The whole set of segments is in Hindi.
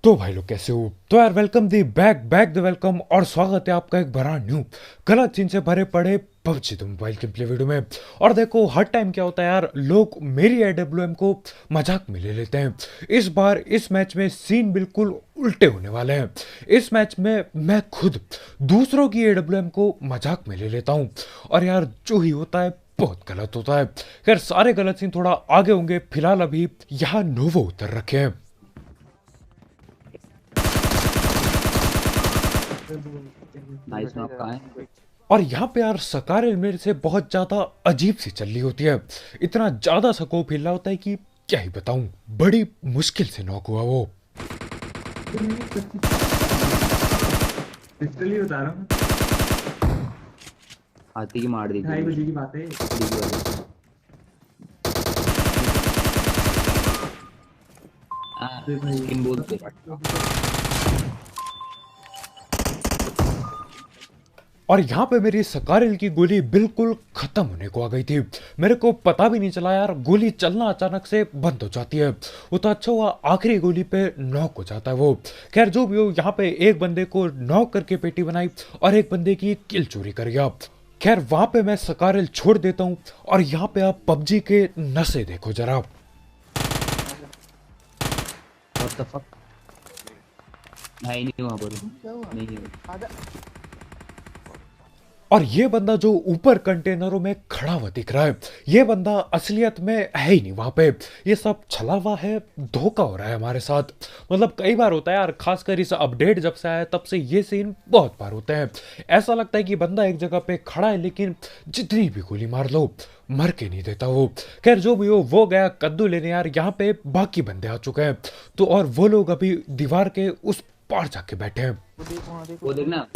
तो भाई लोग कैसे हो। तो यार welcome the back back the welcome और स्वागत है आपका एक बड़ा न्यू गलत सीन से भरे पड़े PUBG the mobile game play video में। और देखो हर टाइम क्या होता है यार, लोग मेरी एडब्ल्यूएम को मजाक में ले लेते हैं। इस बार इस मैच में सीन बिल्कुल उल्टे होने वाले हैं। इस मैच में मैं खुद दूसरों की एडब्ल्यूएम को मजाक में ले लेता हूँ और यार जो ही होता है बहुत गलत होता है। खैर सारे गलत सीन थोड़ा आगे होंगे, फिलहाल अभी यहाँ नोवो उतर रखे हैं। नाइस में आप कहाँ हैं? और यहाँ पे यार सकारे मेरे से बहुत ज्यादा अजीब सी चल रही होती है। इतना ज्यादा स्कोप हिल रहा होता है कि क्या ही बताऊं। बड़ी मुश्किल से नॉक हुआ वो। पिस्टल ही बता रहा हूँ। हाथी की मार दी थी 2:30 बजे की बात है। डीजी वाले। अरे भाई स्किन बोलते और यहाँ पे मेरी सकारेल की गोली बिल्कुल खत्म होने को आ गई थी। मेरे को पता भी नहीं चला यार, गोली चलना अचानक से बंद हो जाती है। वो तो अच्छा हुआ आखिरी गोली पे नॉक हो जाता है वो। खैर जो भी हो, यहाँ पे एक बंदे को नॉक करके पेटी बनाई और एक बंदे की किल चोरी कर गया। खैर वहां पे मैं सकारेल छोड़ देता हूँ और यहाँ पे आप पबजी के नशे देखो जरा। What the fuck. नहीं वहाँ पर नहीं है। और ये बंदा जो ऊपर कंटेनरों में खड़ा हुआ दिख रहा है, ये बंदा असलियत में है ही नहीं वहां पे। ये सब छला हुआ है, धोखा हो रहा है हमारे साथ। मतलब कई बार होता है यार, खासकर इस अपडेट जब से आया तब से ये सीन बहुत बार होते हैं। ऐसा लगता है कि बंदा एक जगह पे खड़ा है लेकिन जितनी भी गोली मार लो मर के नहीं देता वो। खैर जो भी हो, वो गया कद्दू लेने यार। यहाँ पे बाकी बंदे आ चुके हैं तो और वो लोग अभी दीवार के उस पार जाके बैठे हैं। वो देखना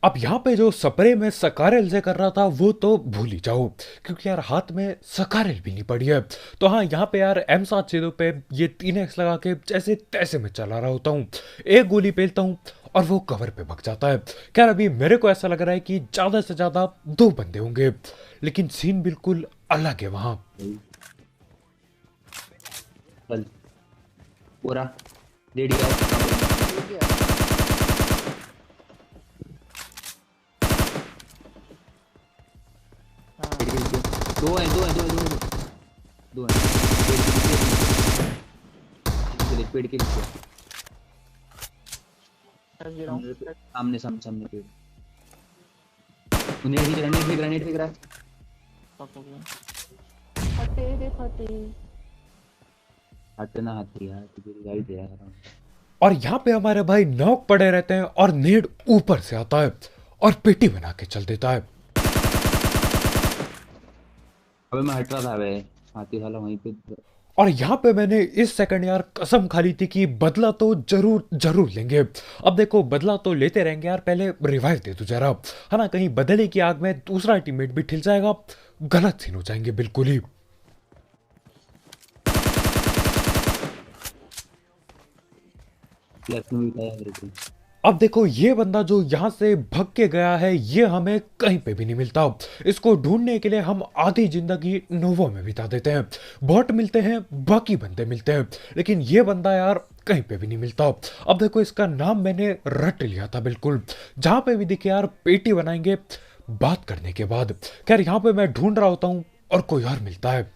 अब यहाँ पे जो स्प्रे में सकारेल से कर रहा था वो तो भूल ही जाओ, क्योंकि यार हाथ में सकारेल भी नहीं पड़ी है। तो हाँ, यहाँ पे यार M7 पे ये 3x लगा के जैसे तैसे में चला रहा होता हूँ। एक गोली पेलता हूँ और वो कवर पे भग जाता है। खैर अभी मेरे को ऐसा लग रहा है कि ज्यादा से ज्यादा 2 बंदे होंगे, लेकिन सीन बिल्कुल अलग है वहां। चल पूरा रेडी है। दो हैं पेड़ के नीचे सामने सामने सामने पेड़। उन्हें ग्रेनेड फेंक रहा है। हटना हाथी यार, तेरी गाइड है यार। और यहाँ पे हमारे भाई नॉक पड़े रहते हैं और नेड ऊपर से आता है और पेटी बना के चल देता है। अबे मैं हट रहा था बे, हाथी साला वहीं पे। और यहाँ पे मैंने इस सेकंड यार कसम खा ली थी कि बदला तो जरूर जरूर लेंगे। अब देखो बदला तो लेते रहेंगे यार, पहले रिवाइव दे दो जरा, है ना। कहीं बदले की आग में दूसरा टीममेट भी ठिल जाएगा, गलत सीन हो जाएंगे बिल्कुल ही। लेफ्ट में भी था मेरे को। अब देखो ये बंदा जो यहाँ से भग के गया है, ये हमें कहीं पे भी नहीं मिलता। इसको ढूंढने के लिए हम आधी जिंदगी नोवो में बिता देते हैं। बॉट मिलते हैं, बाकी बंदे मिलते हैं, लेकिन ये बंदा यार कहीं पे भी नहीं मिलता। अब देखो इसका नाम मैंने रट लिया था बिल्कुल। जहां पे भी दिखे यार पेटी बनाएंगे बात करने के बाद। खैर यहाँ पे मैं ढूंढ रहा होता हूँ और कोई और मिलता है।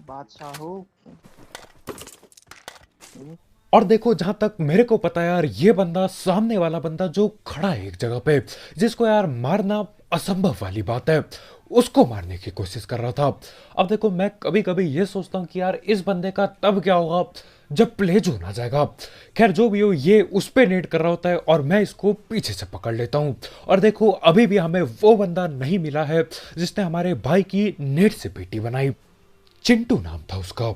बादशाह हो। और देखो जहां तक मेरे को पता है यार, ये बंदा सामने वाला बंदा जो खड़ा है एक जगह पे, जिसको यार मारना असंभव वाली बात है, उसको मारने की कोशिश कर रहा था। अब देखो मैं कभी कभी ये सोचता हूँ कि यार इस बंदे का तब क्या होगा जब प्ले जो ना जाएगा। खैर जो भी हो, ये उस पे नेट कर रहा होता है और मैं इसको पीछे से पकड़ लेता हूँ। और देखो अभी भी हमें वो बंदा नहीं मिला है जिसने हमारे भाई की नेट से पेटी बनाई। चिंटू नाम था उसका।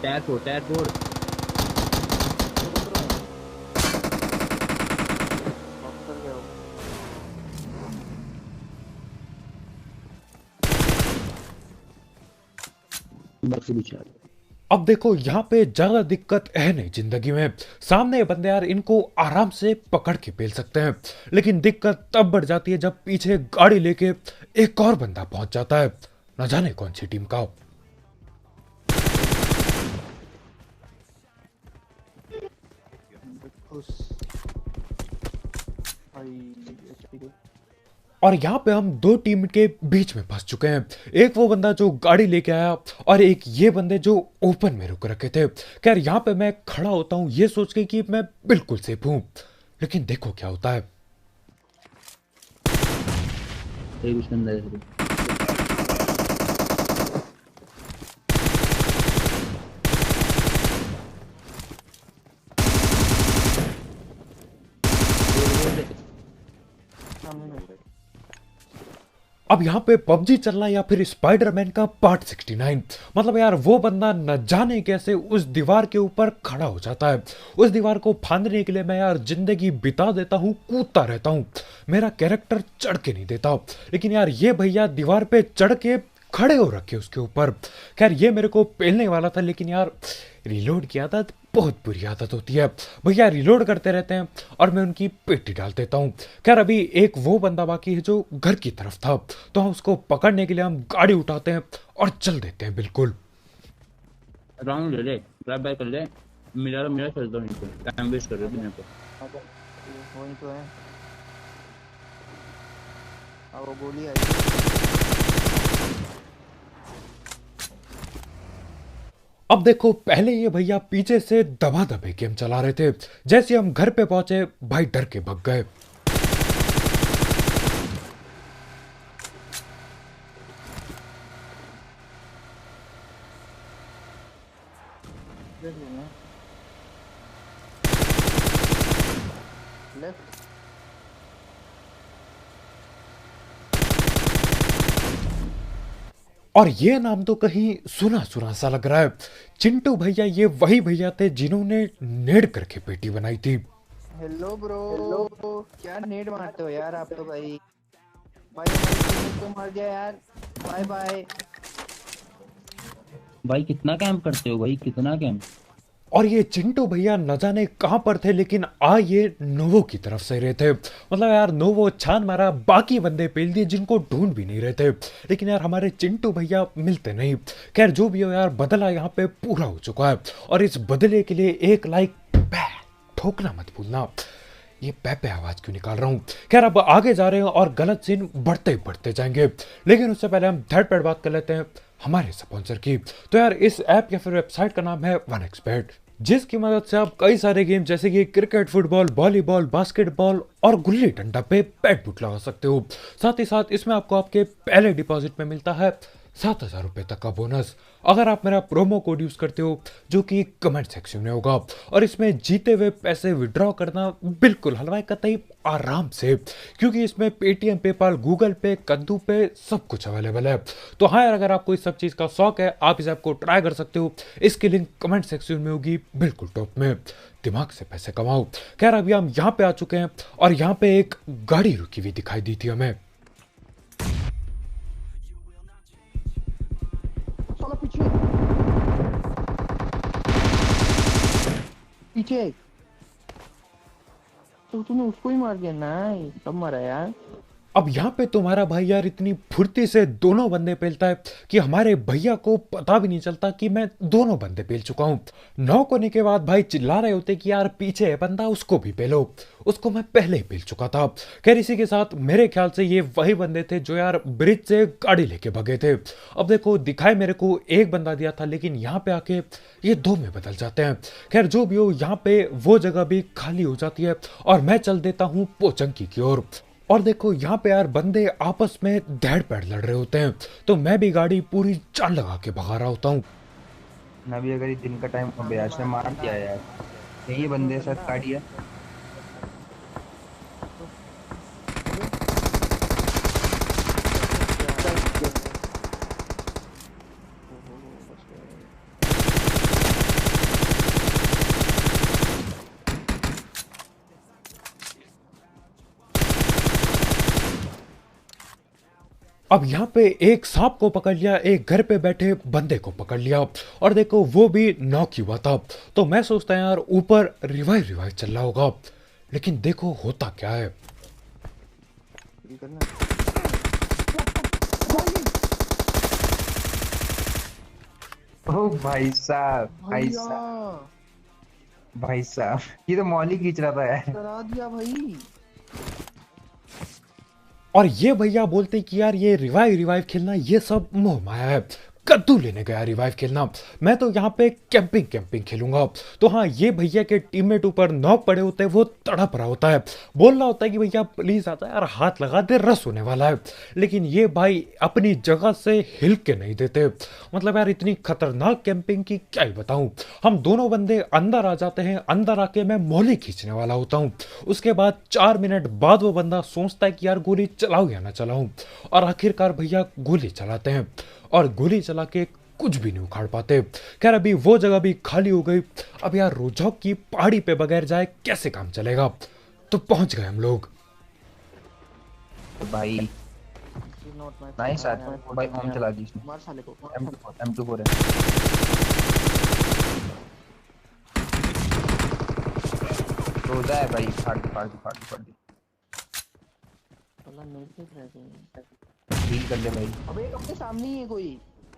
टायर फोड़। बक्से बिछा अब देखो यहाँ पे ज्यादा दिक्कत है नहीं जिंदगी में, सामने ये बंदे यार इनको आराम से पकड़ के पेल सकते हैं, लेकिन दिक्कत तब बढ़ जाती है जब पीछे गाड़ी लेके एक और बंदा पहुंच जाता है, न जाने कौन सी टीम का। खुश भाई HP के। और यहाँ पे हम दो टीम के बीच में फंस चुके हैं, एक वो बंदा जो गाड़ी लेके आया और एक ये बंदे जो ओपन में रुक रखे थे। खैर यहाँ पे मैं खड़ा होता हूँ ये सोच के कि मैं बिल्कुल सेफ हूँ, लेकिन देखो क्या होता है। एक उसके अंदर है। सामने में है। अब यहाँ पे पबजी चल रहा है या फिर स्पाइडरमैन का पार्ट 69। मतलब यार वो बंदा न जाने कैसे उस दीवार के ऊपर खड़ा हो जाता है। उस दीवार को फांदने के लिए मैं यार जिंदगी बिता देता हूँ, कूदता रहता हूँ, मेरा कैरेक्टर चढ़ के नहीं देता, लेकिन यार ये भैया दीवार पे चढ़ के खड़े हो रखे उसके ऊपर। खैर ये मेरे को पेलने वाला था, लेकिन यार रिलोड की आदत बहुत बुरी आदत होती है, भैया रिलोड करते रहते हैं और मैं उनकी पेटी डाल देता हूँ। खैर अभी एक वो बंदा बाकी है जो घर की तरफ था, तो हम उसको पकड़ने के लिए हम गाड़ी उठाते हैं और चल देते हैं बिल्कुल। राउंड ले ले, ड्राइव बाय कर ले। मेरा चल दो, इनको टाइम वेस्ट कर रहे हो बिना को। अगर वही तो है। अब वो गोली आई। अब देखो पहले ये भैया पीछे से दबा दबे गेम चला रहे थे, जैसे हम घर पे पहुंचे भाई डर के भग गए। लेफ्ट और ये नाम तो कहीं सुना सुना सा लग रहा है। चिंटू भैया ये वही भैया थे जिन्होंने नेड़ करके पेटी बनाई थी। Hello bro. क्या नेट मारते हो यार आप तो भाई। भाई हमारी टीम तो मर गया यार। Bye bye. भाई कितना कैंप करते हो भाई, कितना कैंप। और ये चिंटू भैया न जाने कहां पर थे, लेकिन आ ये नोवो की तरफ से रहे थे। मतलब यार नोवो छान मारा, बाकी बंदे पेल दिए जिनको ढूंढ भी नहीं रहे थे, लेकिन यार हमारे चिंटू भैया मिलते नहीं। खैर जो भी हो यार, बदला यहाँ पे पूरा हो चुका है, और इस बदले के लिए एक लाइक ठोकना मत भूलना। ये पे आवाज क्यों निकाल रहा हूँ। खैर अब आगे जा रहे हैं और गलत सीन बढ़ते बढ़ते जाएंगे, लेकिन उससे पहले हम थर्ड पैड बात कर लेते हैं हमारे स्पॉन्सर की। तो यार इस ऐप या फिर वेबसाइट का नाम है 1xBet, जिसकी मदद से आप कई सारे गेम जैसे कि क्रिकेट, फुटबॉल, वॉलीबॉल, बास्केटबॉल और गुल्ली डंडा पे बैट बुट लगा सकते हो। साथ ही साथ इसमें आपको आपके पहले डिपॉजिट में मिलता है 7,000 रुपए तक का बोनस, अगर आप मेरा प्रोमो कोड यूज करते हो, जो कि कमेंट सेक्शन में होगा। और इसमें जीते हुए पैसे विड्रॉ करना बिल्कुल हलवाई कतई आराम से, क्योंकि इसमें पेटीएम, पेपाल, गूगल पे, कद्दू पे सब कुछ अवेलेबल है। तो हाँ यार, अगर आपको इस सब चीज़ का शौक है, आप इस ऐप को ट्राई कर सकते हो। इसकी लिंक कमेंट सेक्शन में होगी बिल्कुल टॉप में। दिमाग से पैसे कमाओ। खैर अभी हम यहाँ पे आ चुके हैं और यहाँ पे एक गाड़ी रुकी हुई दिखाई दी थी हमें। साला पीछे पीछे। तो तूने उसको ही मार दिया। नहीं कब मारा यार। अब यहाँ पे तुम्हारा भाई यार इतनी फुर्ती से दोनों बंदे पेलता है कि हमारे भैया को पता भी नहीं चलता कि मैं दोनों बंदे पेल चुका हूँ। नॉक होने के बाद भाई चिल्ला रहे होते कि यार पीछे है बंदा, उसको भी पेलो। उसको मैं पहले ही पेल चुका था। खैर इसी के साथ मेरे ख्याल से ये वही बंदे थे जो यार ब्रिज से गाड़ी लेके भगे थे। अब देखो दिखाई मेरे को एक बंदा दिया था, लेकिन यहाँ पे आके ये दो में बदल जाते हैं। खैर जो भी हो, यहाँ पे वो जगह भी खाली हो जाती है और मैं चल देता हूँ पोचंकी की ओर। और देखो यहाँ पे यार बंदे आपस में धैड़ पैड़ लड़ रहे होते हैं, तो मैं भी गाड़ी पूरी जान लगा के भगा रहा होता हूँ। ना भी अगर ये दिन का टाइम ब्याज से मार दिया यार, यही बंदे के साथ गाड़ी है। अब यहाँ पे एक सांप को पकड़ लिया, एक घर पे बैठे बंदे को पकड़ लिया, और देखो वो भी नॉक ही हुआ था। तो मैं सोचता यार ऊपर रिवाइव रिवाइव चल रहा होगा, लेकिन देखो होता क्या है। ये करना ओ भाई साहब, भाई भैया साहब, भाई साहब, ये तो मौली खींच रहा था यार। करा दिया भाई। और ये भैया बोलते कि यार ये रिवाइव रिवाइव खेलना ये सब मोह माया है, कद्दू लेने गया रिवाइव खेलना, मैं तो यहाँ पे कैंपिंग कैंपिंग खेलूंगा। तो हाँ, ये भैया के टीममेट ऊपर नॉक पड़े होते हैं, वो तड़प रहा होता है, बोल रहा होता है कि भैया प्लीज आता यार, हाथ लगा दे, रस होने वाला है। लेकिन ये भाई अपनी जगह से हिल के नहीं देते। मतलब यार इतनी खतरनाक कैंपिंग की क्या ही बताऊं। हम दोनों बंदे अंदर आ जाते हैं, अंदर आके मैं मौली खींचने वाला होता हूँ। उसके बाद 4 मिनट बाद वो बंदा सोचता है कि यार गोली चलाऊं या ना चलाऊं, और आखिरकार भैया गोली चलाते हैं, और गोली चला के कुछ भी नहीं उखाड़ पाते। खैर अभी वो जगह भी खाली हो गई। अब यार रोजौक की पहाड़ी पे बगैर जाए कैसे काम चलेगा। तो पहुंच गए हम लोग। तो भाई नॉट माय नाइस यार, भाई ओम चला दी इसने। मार साले को। M24 है। रोजा है भाई, फाड़ दी। साला नहीं देख रहा है। डील कर ले भाई। अबे अपने सामने ही है कोई,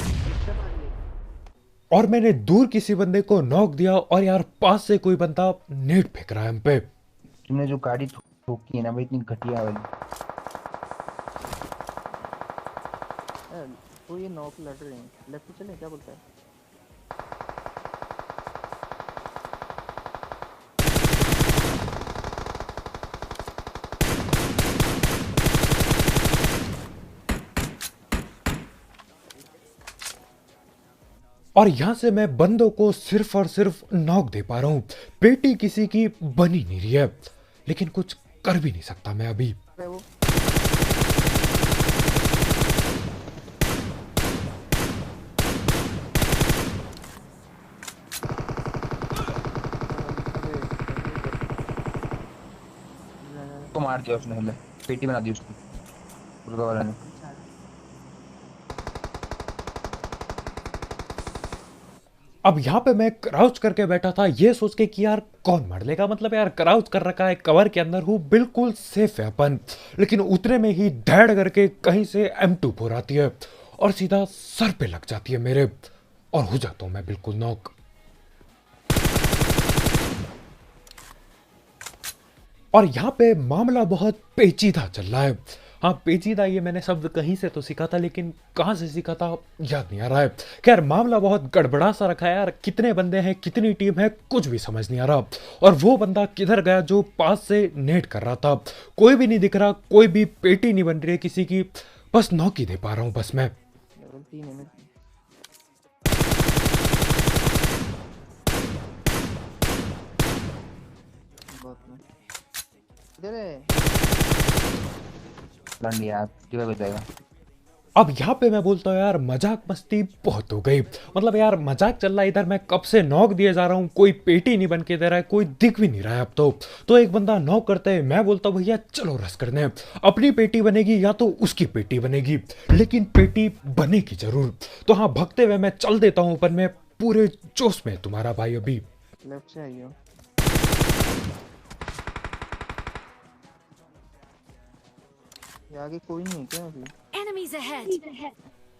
इससे मार ले। और मैंने दूर किसी बंदे को नॉक दिया, और यार पास से कोई बंदा नेट फेंक रहा है हम पे। तुमने जो गाड़ी ठोकी है ना भाई, इतनी घटिया वाली। तो ये नॉक लड़ रहे हैं, लेफ्ट चले क्या बोलता है। और यहां से मैं बंदों को सिर्फ और सिर्फ नॉक दे पा रहा हूं, पेटी किसी की बनी नहीं रही है, लेकिन कुछ कर भी नहीं सकता मैं अभी। अरे वो तो मार दिया उसने, पहले पेटी बना दी उसकी मुर्गा वाला ने। अब यहाँ पे मैं क्राउच करके बैठा था, ये सोच के कि यार कौन मर लेगा। मतलब यार क्राउच कर रखा है, कवर के अंदर हूँ, बिल्कुल सेफ है अपन। लेकिन उतने में ही धैड़ करके कहीं से M24 आती है, और सीधा सर पे लग जाती है मेरे, और हो जाता हूं मैं बिल्कुल नॉक। और यहाँ पे मामला बहुत पेचीदा चल रहा है। हाँ पेचीदा, ये मैंने शब्द कहीं से तो सीखा था, लेकिन कहाँ से सीखा था याद नहीं आ रहा है। खैर मामला बहुत गड़बड़ा सा रखा है यार, कितने बंदे हैं, कितनी टीम है, कुछ भी समझ नहीं आ रहा। और वो बंदा किधर गया जो पास से नेट कर रहा था, कोई भी नहीं दिख रहा, कोई भी पेटी नहीं बन रही है किसी की, बस नॉक ही दे पा रहा हूँ बस मैं। लेवल 3 है मेरे। बहुत में इधर है। लड़ लिया किधर बचाएगा। अब यहाँ पे मैं बोलता हूँ यार मजाक मस्ती बहुत हो गई। मतलब यार मजाक चल रहा है इधर, मैं कब से नॉक दिए जा रहा हूँ, कोई पेटी नहीं बन के दे रहा है, कोई दिख भी नहीं रहा है अब तो एक बंदा नॉक करता है, मैं बोलता हूँ भैया चलो रस करने, अपनी पेटी बनेगी या तो उसकी पेटी बनेगी, लेकिन पेटी बनेगी जरूर। तो हाँ भगते हुए मैं चल देता हूँ ऊपर में, पूरे जोश में तुम्हारा भाई अभी। लेफ्ट से आइयो। ये आगे कोई नहीं है क्या अभी। Enemies ahead!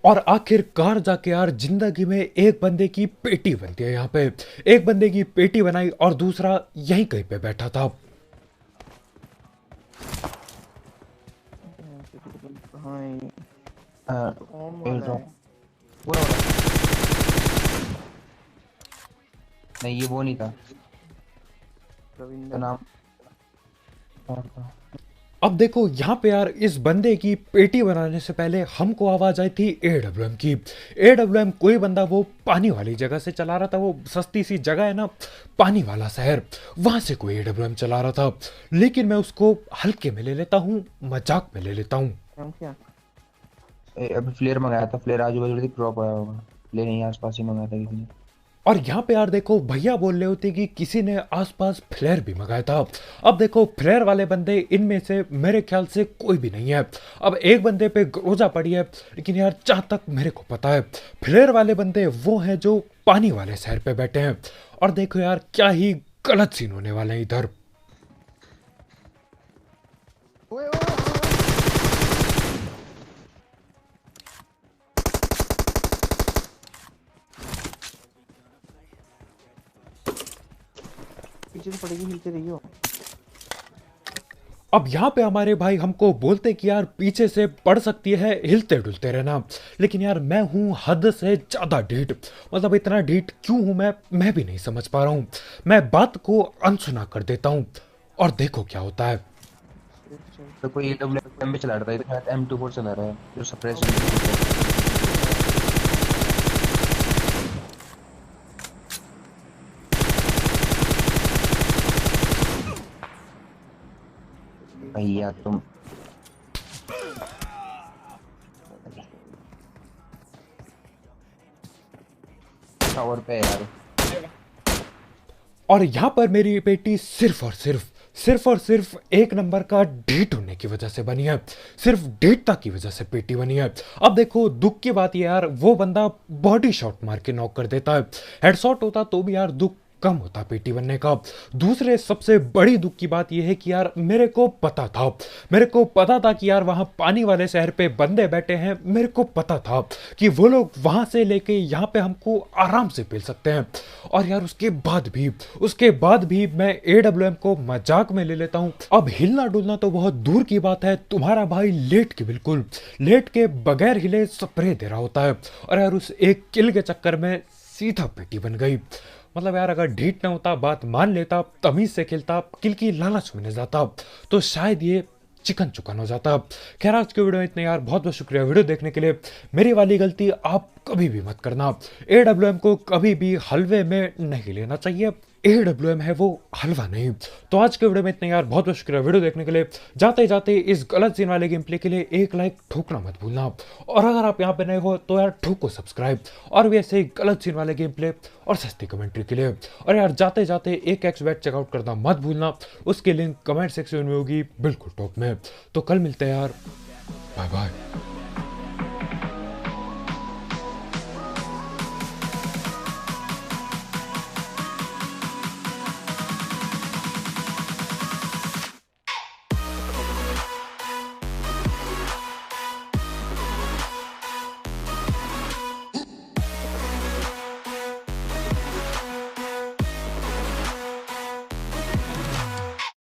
और आखिरकार जाके यार जिंदगी में एक बंदे की पेटी बनती है। यहाँ पे एक बंदे की पेटी बनाई और दूसरा यहीं कहीं पे बैठा था। कहाँ है ये? हाँ, कौन ये वाला तो- है? पूरा वाला। नहीं ये वो नहीं था, तो रविंद्र। नाम और था। अब देखो यहाँ पे यार इस बंदे की पेटी बनाने से पहले हमको आवाज आई थी AWM की। AWM कोई बंदा वो पानी वाली जगह से चला रहा था, वो सस्ती सी जगह है ना, पानी वाला शहर, वहां से कोई AWM चला रहा था। लेकिन मैं उसको हल्के में ले लेता हूँ, मजाक में ले लेता हूँ। हम क्या अभी फ्लेयर मंगाया था, फ्लेयर आजू बाजू ड्रॉप आया होगा, फ्लेयर यहीं आसपास ही मंगाया था किसी ने। और यहाँ पे यार देखो भैया बोल रहे होते कि किसी ने आसपास फ्लेयर भी मंगाया था। अब देखो फ्लेयर वाले बंदे इनमें से मेरे ख्याल से कोई भी नहीं है। अब एक बंदे पे ग्रोजा पड़ी है, लेकिन यार जहाँ तक मेरे को पता है फ्लेयर वाले बंदे वो हैं जो पानी वाले शहर पे बैठे हैं। और देखो यार क्या ही गलत सीन होने वाले हैं इधर। ओए ओए पीछे से पड़ेगी, हिलते रहियो। अब यहाँ पे हमारे भाई हमको बोलते कि यार पीछे से पड़ सकती है, हिलते डुलते रहना। लेकिन यार मैं हूँ हद से ज्यादा ढीठ। मतलब इतना ढीठ क्यों हूँ मैं भी नहीं समझ पा रहा हूँ। मैं बात को अनसुना कर देता हूँ और देखो क्या होता है। तो कोई AWM पे चला रहा है, तो शायद M24 चला रहा है जो सप्रेस। भैया तुम टावर पे है यार। और यहाँ पर मेरी बेटी सिर्फ और सिर्फ एक नंबर का ढीठ होने की वजह से बनी है। सिर्फ ढीठता की वजह से बेटी बनी है। अब देखो दुख की बात ये यार, वो बंदा बॉडी शॉट मार के नॉक कर देता है। हेडशॉट होता तो भी यार दुख कम होता पेटी बनने का। दूसरे सबसे बड़ी दुख की बात यह है कि यार मेरे को पता था कि यार वहां पानी वाले शहर पे बंदे बैठे हैं। मेरे को पता था कि वो लोग वहां से लेके यहाँ पे हमको आराम से पेल सकते हैं। और यार उसके बाद भी मैं AWM को मजाक में ले लेता हूँ। अब हिलना डुलना तो बहुत दूर की बात है, तुम्हारा भाई लेट के बगैर हिले स्प्रे दे रहा होता है। और यार उस एक किल के चक्कर में सीधा पेटी बन गई। मतलब यार अगर ढीठ ना होता, बात मान लेता, तमीज से खेलता, किल की लालच में नहीं जाता, तो शायद ये चिकन चुकन हो जाता। खैर आज के वीडियो में इतना यार, बहुत बहुत शुक्रिया वीडियो देखने के लिए। मेरी वाली गलती आप कभी भी मत करना। AWM को कभी भी हलवे में नहीं लेना चाहिए। AWM है वो हलवा नहीं। तो आज के वीडियो में इतना यार, बहुत बहुत शुक्रिया वीडियो देखने के लिए। जाते जाते इस गलत सीन वाले गेम प्ले के लिए एक लाइक ठोकना मत भूलना। और अगर आप यहाँ पे नए हो तो यार ठोको सब्सक्राइब। और भी ऐसे ही गलत सीन वाले गेम प्ले और सस्ती कमेंट्री के लिए। और यार जाते जाते एक XBet चेकआउट करना मत भूलना। उसकी लिंक कमेंट सेक्शन में होगी बिल्कुल टॉप में। तो कल मिलते हैं यार, बाय बाय।